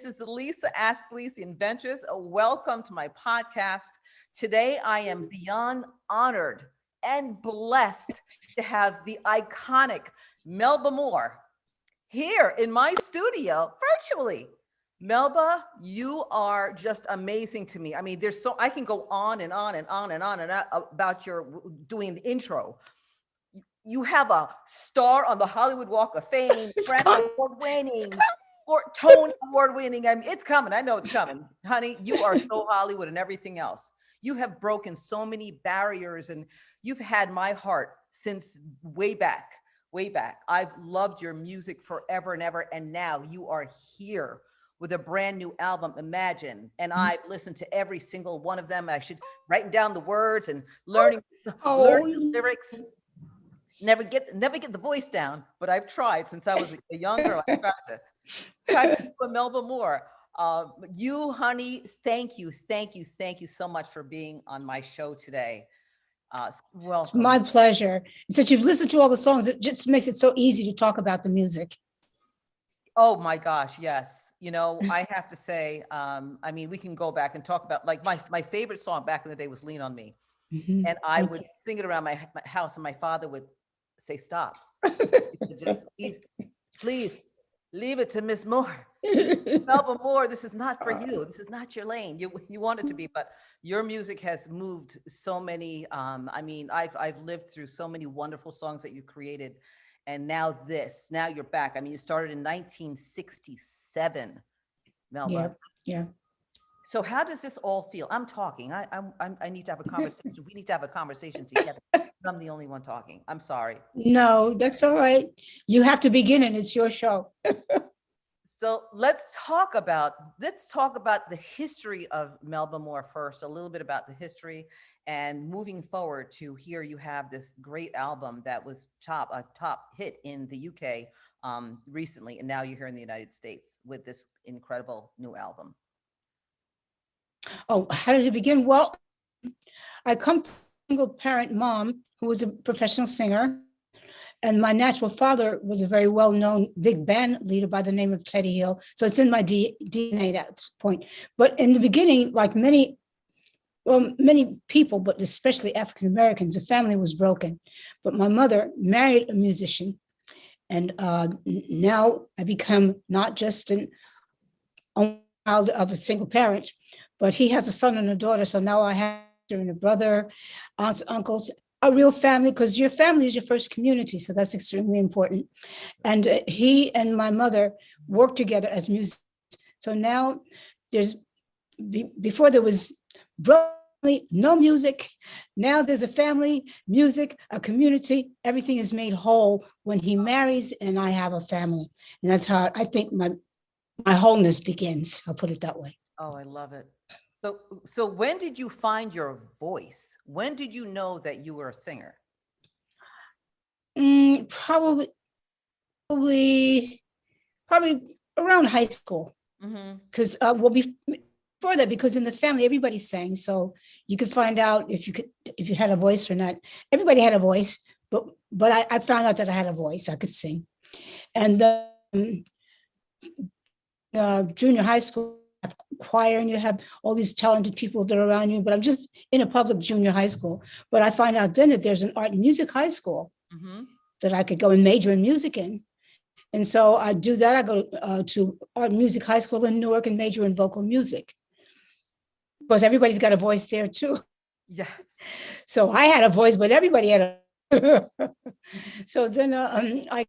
This is Lisa Askley, the Inventress. Welcome to my podcast. Today, I am beyond honored and blessed to have the iconic Melba Moore here in my studio virtually. Melba, you are just amazing to me. I mean, I can go on and on and on and on and on about your doing the intro. You have a star on the Hollywood Walk of Fame, Grammy Award winning, or Tony Award winning. I mean, it's coming. I know it's coming. Honey, you are so Hollywood and everything else. You have broken so many barriers and you've had my heart since way back, way back. I've loved your music forever and ever. And now you are here with a brand new album, Imagine. And I've listened to every single one of them. I should writing down the words and learning the lyrics. Never get the voice down, but I've tried since I was a young girl. I tried to do Melba Moore. You, honey, thank you so much for being on my show today. Welcome. It's my pleasure. Since you've listened to all the songs, it just makes it so easy to talk about the music. Oh my gosh, yes. You know, I have to say, I mean, we can go back and talk about like my favorite song back in the day was Lean on Me. Mm-hmm. And I would sing it around my house and my father would say, stop. Just please leave it to Miss Moore. Melba Moore, this is not for you. This is not your lane. You want it to be, but your music has moved so many. I mean, I've lived through so many wonderful songs that you created. And now you're back. I mean, you started in 1967, Melba. Yeah. So how does this all feel? I'm talking. I need to have a conversation. We need to have a conversation together. I'm the only one talking. I'm sorry. No, that's all right. You have to begin and it's your show. So let's talk about the history of Melba Moore first, a little bit about the history, and moving forward to here you have this great album that was a top hit in the UK recently, and now you're here in the United States with this incredible new album. Oh, how did it begin? Well, I come from a single parent mom who was a professional singer. And my natural father was a very well-known big band leader by the name of Teddy Hill. So it's in my DNA at that point. But in the beginning, like many people, but especially African-Americans, the family was broken. But my mother married a musician. And now I become not just an only child of a single parent, but he has a son and a daughter. So now I have a brother, aunts, uncles, a real family, because your family is your first community. So that's extremely important. And he and my mother worked together as musicians. So now before there was no music. Now there's a family, music, a community. Everything is made whole when he marries and I have a family. And that's how I think my wholeness begins. I'll put it that way. Oh, I love it. So when did you find your voice? When did you know that you were a singer? Probably around high school. Because before that, because in the family everybody sang, so you could find out if you had a voice or not. Everybody had a voice, but I found out that I had a voice. I could sing, and junior high school. Choir, and you have all these talented people that are around you, but I'm just in a public junior high school. But I find out then that there's an art and music high school that I could go and major in music in. And so I do that. I go to art and music high school in Newark and major in vocal music. Because everybody's got a voice there too. Yes. So I had a voice, but everybody had a So then I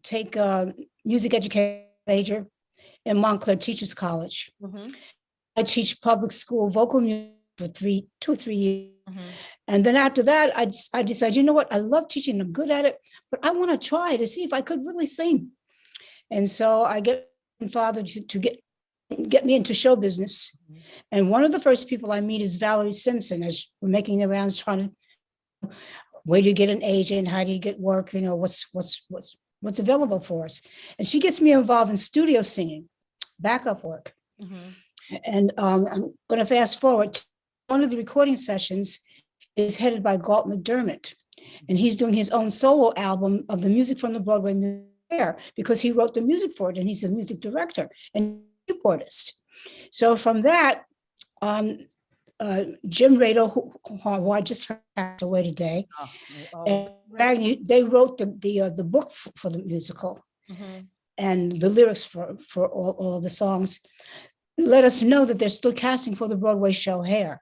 take a music education major in Montclair Teachers College. I teach public school vocal music for 2 or 3 years. And then after that, I decided, you know what, I love teaching, I'm good at it, but I want to try to see if I could really sing. And so I get my father to get me into show business. And one of the first people I meet is Valerie Simpson, as we're making the rounds trying to, where do you get an agent? How do you get work? You know, what's available for us? And she gets me involved in studio singing, backup work. And I'm going to fast forward. One of the recording sessions is headed by Galt McDermott, and he's doing his own solo album of the music from the Broadway music Hair because he wrote the music for it and he's a music director and keyboardist. So from that, Jim Rado, who I just heard passed away today, and they wrote the book for the musical and the lyrics for all of the songs. Let us know that they're still casting for the Broadway show Hair.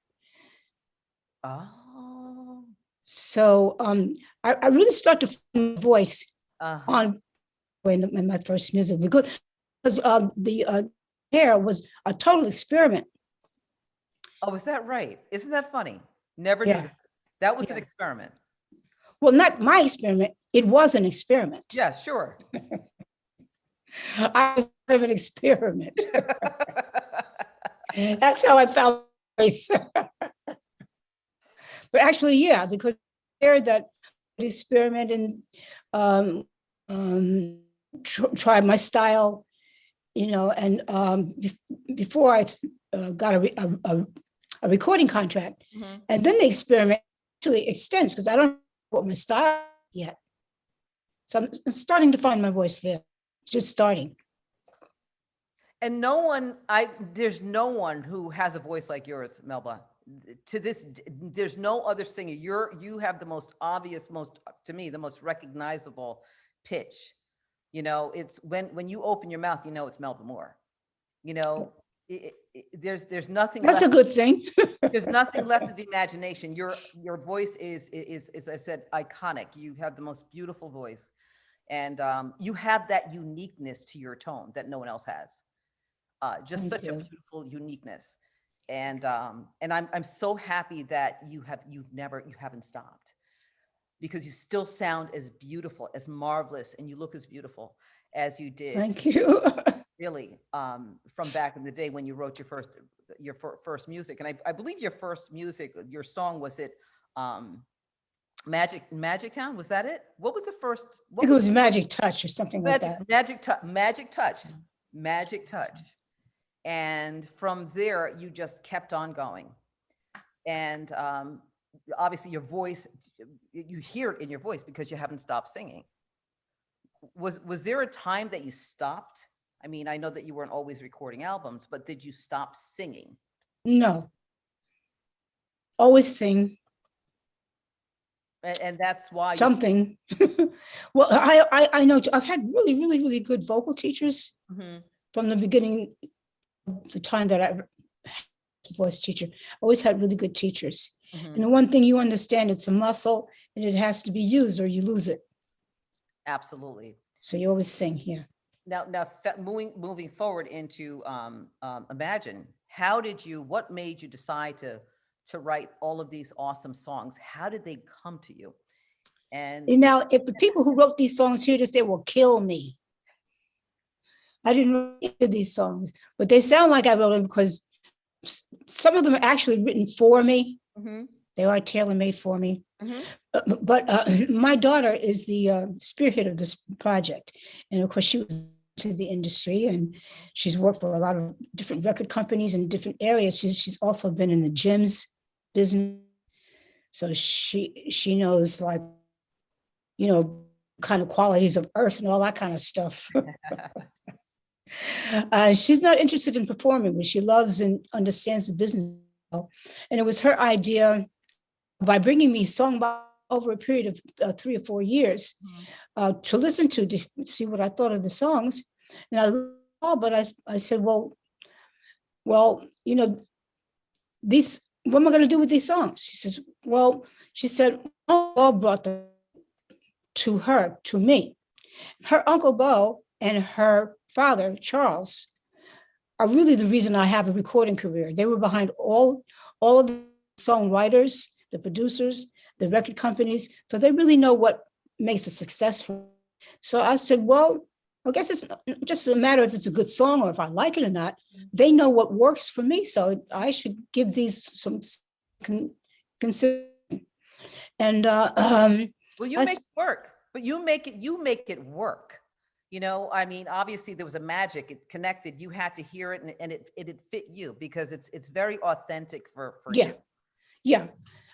Oh. So I really start to find my voice on in my first music because the Hair was a total experiment. Oh, is that right? Isn't that funny? Never knew Yeah. that. That was an experiment. Well, not my experiment. It was an experiment. Yeah, sure. I was part of an experiment. That's how I found my voice. But actually, yeah, because I shared that experiment and try my style, and before I got a recording contract, and then the experiment actually extends because I don't know what my style yet. So I'm starting to find my voice there, just starting. And there's no one who has a voice like yours, Melba. There's no other singer. You have the most obvious, to me, the most recognizable pitch. It's when you open your mouth, it's Melba Moore. There's nothing. That's a good thing. There's nothing left of the imagination. Your voice is, as I said, iconic. You have the most beautiful voice, and you have that uniqueness to your tone that no one else has. Just such a beautiful uniqueness, and I'm so happy that you haven't stopped, because you still sound as beautiful, as marvelous, and you look as beautiful as you did. Thank you. Really, from back in the day when you wrote your first music, and I believe your first music, your song, was it Magic Town? Was that it? What was the first? I think it was Magic Touch or something like that. Magic Touch. And from there, you just kept on going. And obviously your voice, you hear it in your voice because you haven't stopped singing. Was there a time that you stopped? I mean, I know that you weren't always recording albums, but did you stop singing? No. Always sing. And that's why something. Well, I know I've had really, really, really good vocal teachers from the beginning, the time that I had a voice teacher. I always had really good teachers. And the one thing you understand, it's a muscle and it has to be used or you lose it. Absolutely. So you always sing here. Now, moving forward into Imagine, what made you decide to write all of these awesome songs? How did they come to you? And now, if the people who wrote these songs here to say will kill me. I didn't write these songs, but they sound like I wrote them because some of them are actually written for me. They are tailor-made for me. But my daughter is the spearhead of this project. And of course, she was to the industry and she's worked for a lot of different record companies in different areas. She's also been in the gyms business. So she knows, like, kind of qualities of earth and all that kind of stuff. She's not interested in performing, but she loves and understands the business. And it was her idea, by bringing me song by over a period of 3 or 4 years, to listen to see what I thought of the songs. And I said, well, these, what am I going to do with these songs? She said, Bo brought them to me. Her Uncle Bo and her father, Charles, are really the reason I have a recording career. They were behind all of the songwriters, the producers, the record companies. So they really know what makes a successful. So I said, well, I guess it's just a matter if it's a good song or if I like it or not. They know what works for me. So I should give these some consideration. And well, you make it work, but you make it work. I mean, obviously there was a magic, it connected, you had to hear it and it fit you because it's very authentic for you. Yeah.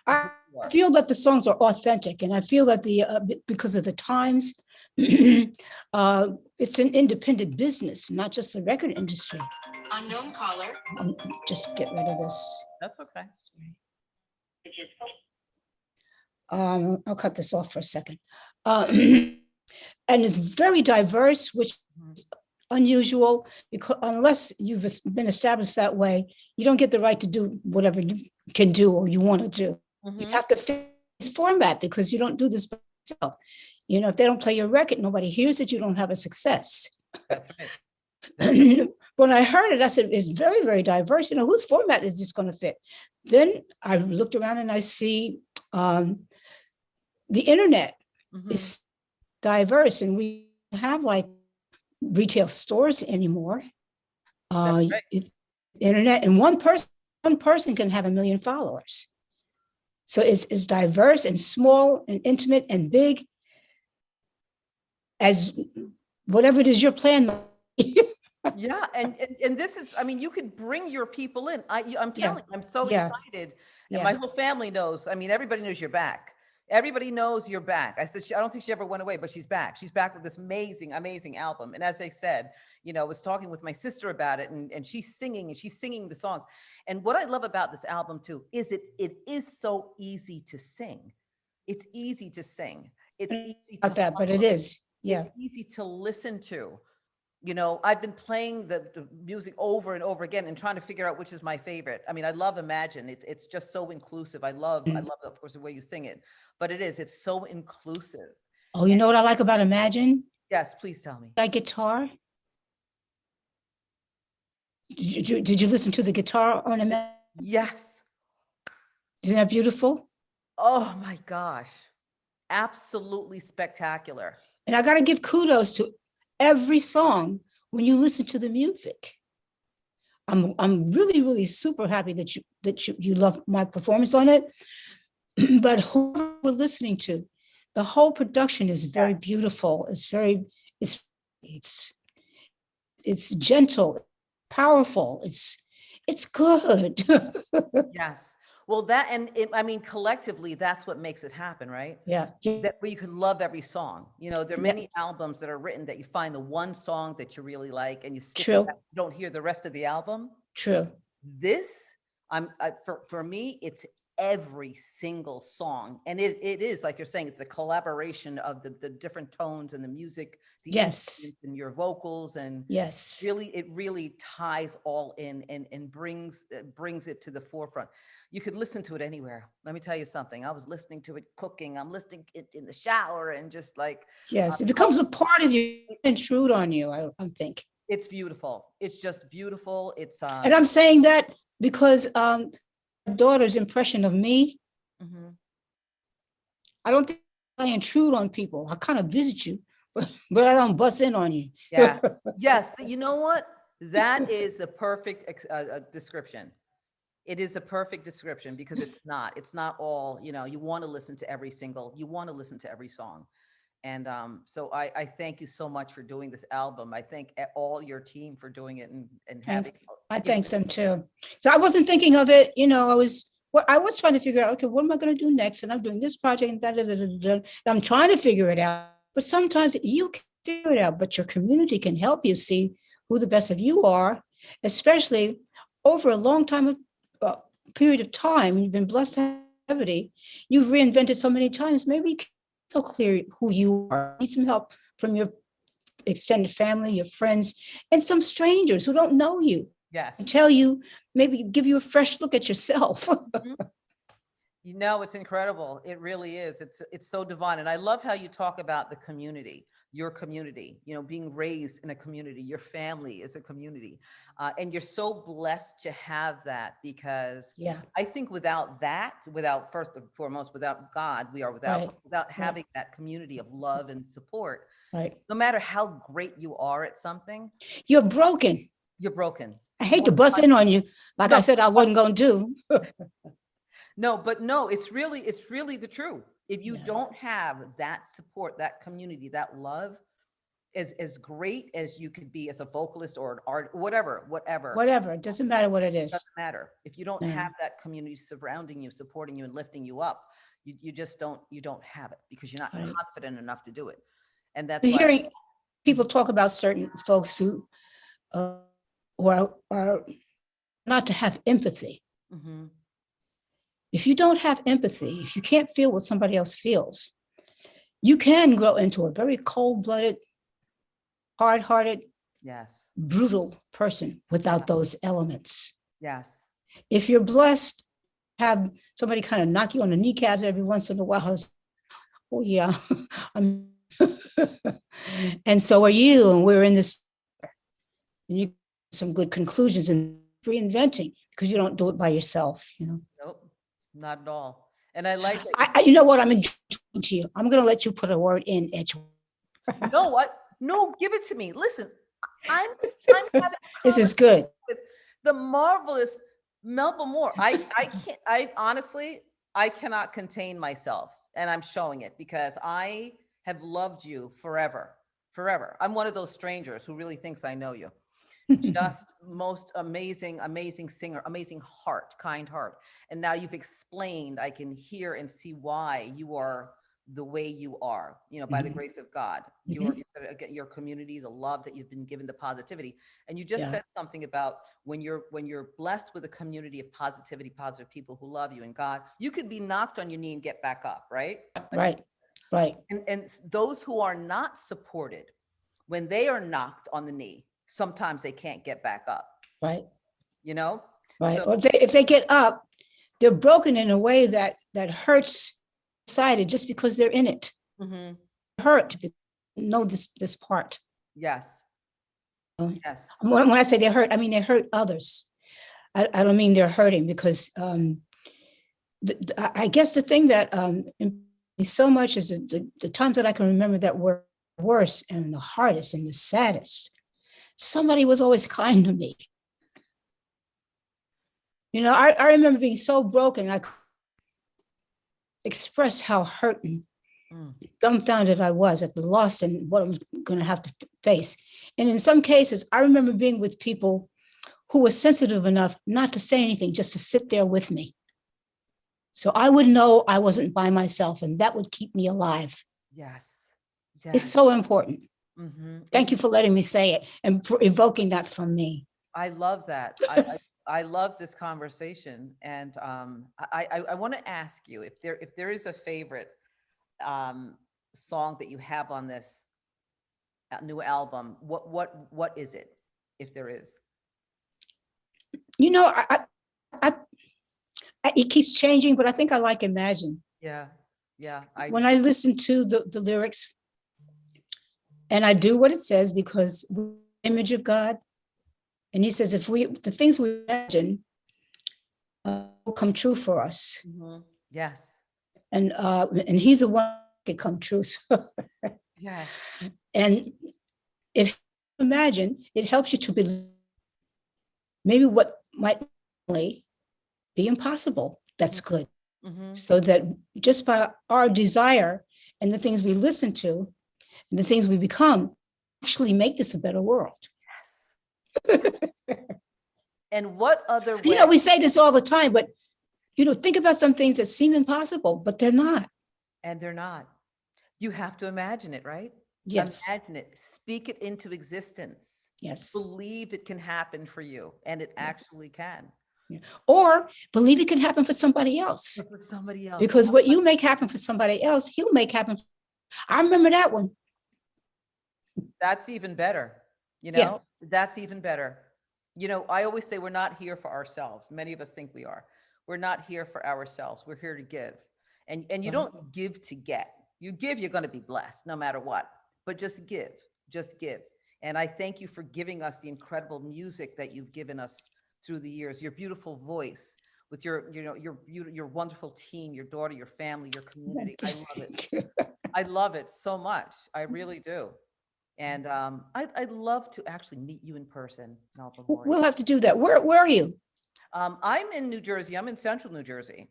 I you are. feel that the songs are authentic, and I feel that because of the times, it's an independent business, not just the record industry. Unknown caller. Just get rid of this. That's okay. I'll cut this off for a second. And it's very diverse, which is unusual, because unless you've been established that way, you don't get the right to do whatever you can do or you want to do. You have to fit this format because you don't do this by yourself. You know, if they don't play your record, nobody hears it, you don't have a success. That's right. When I heard it, I said, it's very, very diverse. You know, whose format is this going to fit? Then I looked around and I see the internet is diverse, and we have like retail stores anymore. Right. Internet, and one person can have 1 million followers. So it's diverse and small and intimate and big as whatever it is your plan. Yeah, and this is, I mean, you could bring your people in. I'm telling you, I'm so excited, and my whole family knows. I mean, everybody knows you're back. Everybody knows you're back. I said, I don't think she ever went away, but she's back. She's back with this amazing, amazing album. And as I said, you know, I was talking with my sister about it, and she's singing the songs. And what I love about this album too is it is so easy to sing. It's easy to sing. It's easy to that, but it is. Yeah. It's easy to listen to. You know, I've been playing the music over and over again and trying to figure out which is my favorite. I mean, I love Imagine. It's just so inclusive. I love, of course, the way you sing it, but it's so inclusive. Oh, you know what I like about Imagine? Yes, please tell me. That guitar. Did you listen to the guitar on Imagine? Yes. Isn't that beautiful? Oh my gosh. Absolutely spectacular. And I got to give kudos to every song when you listen to the music. I'm really, really super happy that you love my performance on it. But who we're listening to, the whole production is very beautiful. It's gentle, powerful. It's good. Yes. Well, I mean, collectively, that's what makes it happen, right? Yeah. That where you can love every song. You know, there are many albums that are written that you find the one song that you really like and you stick with that, you don't hear the rest of the album. True. This, for me, it's every single song. And it is, like you're saying, it's a collaboration of the different tones and the music, the instruments and your vocals. And it really ties all in and brings it to the forefront. You could listen to it anywhere. Let me tell you something. I was listening to it cooking. I'm listening it in the shower and just like. Yes, it becomes a part of you, intrude on you, I'm thinking. It's beautiful. It's just beautiful. It's and I'm saying that because my daughter's impression of me, I don't think I intrude on people. I kind of visit you, but I don't bust in on you. Yeah. Yes. You know what? That is a perfect description. It is a perfect description because it's not all, you know, you want to listen to every song. And so I thank you so much for doing this album. I thank all your team for doing it and having. I thank them too. So I wasn't thinking of it, you know, I was trying to figure out, okay, what am I going to do next? And I'm doing this project and and I'm trying to figure it out. But sometimes you can figure it out, but your community can help you see who the best of you are, especially over a long period of time. You've been blessed to have longevity. You've reinvented so many times. Maybe you can't so clear who you are. You need some help from your extended family, your friends, and some strangers who don't know you. Yes. And tell you, maybe give you a fresh look at yourself. You know, it's incredible. It really is. It's so divine. And I love how you talk about the community, your community, you know, being raised in a community, your family is a community. And you're so blessed to have that because I think without first and foremost, without God, we are without having that community of love and support. Right. No matter how great you are at something, you're broken. You're broken. I hate to bust in on you. Like I said, I wasn't going to do. No, it's really the truth. If you don't have that support, that community, that love, as great as you could be as a vocalist or an art, whatever. Whatever. It doesn't matter what it is. Doesn't matter if you don't Yeah. have that community surrounding you, supporting you, and lifting you up. You just don't have it because you're not Right. confident enough to do it, and that's You're why. hearing people talk about certain folks uh, who are not to have empathy. Mm-hmm. If you don't have empathy, if you can't feel what somebody else feels, you can grow into a very cold-blooded, hard-hearted, Yes. brutal person without those elements. Yes. If you're blessed, have somebody kind of knock you on the kneecaps every once in a while. Oh yeah, and so are you. And we're in this. And you some good conclusions in reinventing because you don't do it by yourself. Nope. Not at all. And I like that. You know what? I'm enjoying to you. I'm going to let you put a word in. You know what? No, give it to me. Listen, I'm having This is good. with the marvelous Melba Moore. I honestly, I cannot contain myself, and I'm showing it because I have loved you forever. I'm one of those strangers who really thinks I know you. Just most amazing singer, amazing heart, kind heart. And now you've explained, I can hear and see why you are the way you are, by the grace of God. You said, again, your community, the love that you've been given, the positivity. And you just said something about when you're blessed with a community of positivity, positive people who love you and God, you could be knocked on your knee and get back up, right? Right. And those who are not supported, when they are knocked on the knee, sometimes they can't get back up. Right. Right. So, or if they get up, they're broken in a way that hurts society just because they're in it. Mm-hmm. Hurt to know this part. Yes. Yes. When I say they hurt, I mean they hurt others. I don't mean they're hurting because I guess the thing that so much is the times that I can remember that were worse and the hardest and the saddest. Somebody was always kind to me. I remember being so broken, I could express how hurt and dumbfounded I was at the loss and what I'm going to have to face. And in some cases, I remember being with people who were sensitive enough not to say anything, just to sit there with me. So I would know I wasn't by myself, and that would keep me alive. Yes. It's so important. Mm-hmm. Thank you for letting me say it and for evoking that from me. I love that. I love this conversation, and I want to ask you if there is a favorite song that you have on this new album. What is it, if there is? It keeps changing, but I think I like Imagine. Yeah. When I listen to the lyrics, and I do what it says because we're the image of God. And he says, the things we imagine will come true for us. Mm-hmm. Yes. And he's the one that can come true. So. Yeah. And it helps you to believe maybe what might be impossible. That's good. Mm-hmm. So that just by our desire and the things we listen to and the things we become actually make this a better world. And what other way? We say this all the time, but think about some things that seem impossible, but they're not. And they're not. You have to imagine it, right? Yes. Imagine it. Speak it into existence. Yes. Believe it can happen for you, and it actually can. Yeah. Or believe it can happen for somebody else. For somebody else. Because what you make happen for somebody else, he'll make happen. I remember that one. That's even better. Yeah. That's even better. I always say we're not here for ourselves. Many of us think we are. We're not here for ourselves. We're here to give. And you don't give to get. You give, you're going to be blessed no matter what. But just give. Just give. And I thank you for giving us the incredible music that you've given us through the years. Your beautiful voice with your wonderful team, your daughter, your family, your community. I love it. I love it so much. I really do. And I'd love to actually meet you in person, Melba Moore. We'll have to do that. Where are you? I'm in New Jersey. I'm in central New Jersey.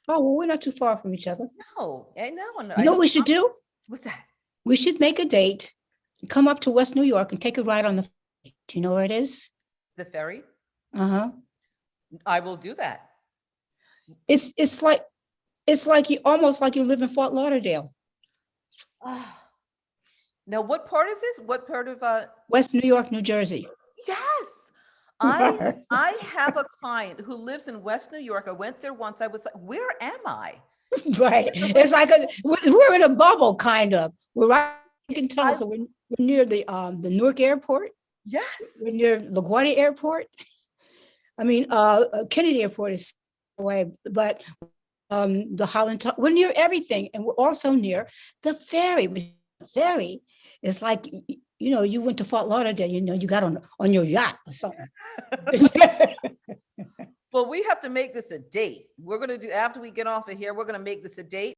Oh, well, we're not too far from each other. No, I know. You know what we should do? What's that? We should make a date come up to West New York and take a ride on the, do you know where it is? The ferry? Uh-huh. I will do that. It's like you almost like you live in Fort Lauderdale. Ah. Now, what part is this? What part of West New York, New Jersey. yes. I have a client who lives in West New York. I went there once. I was like, where am I? Right. It's like we're in a bubble, kind of. We're right in tunnel. So we're near the Newark Airport. Yes. We're near LaGuardia Airport. I mean, Kennedy Airport is away, but the Holland, we're near everything, and we're also near the ferry. The ferry is like, you know, you went to Fort Lauderdale. You know, you got on your yacht or something. Well, we have to make this a date. We're going to do, after we get off of here, we're going to make this a date.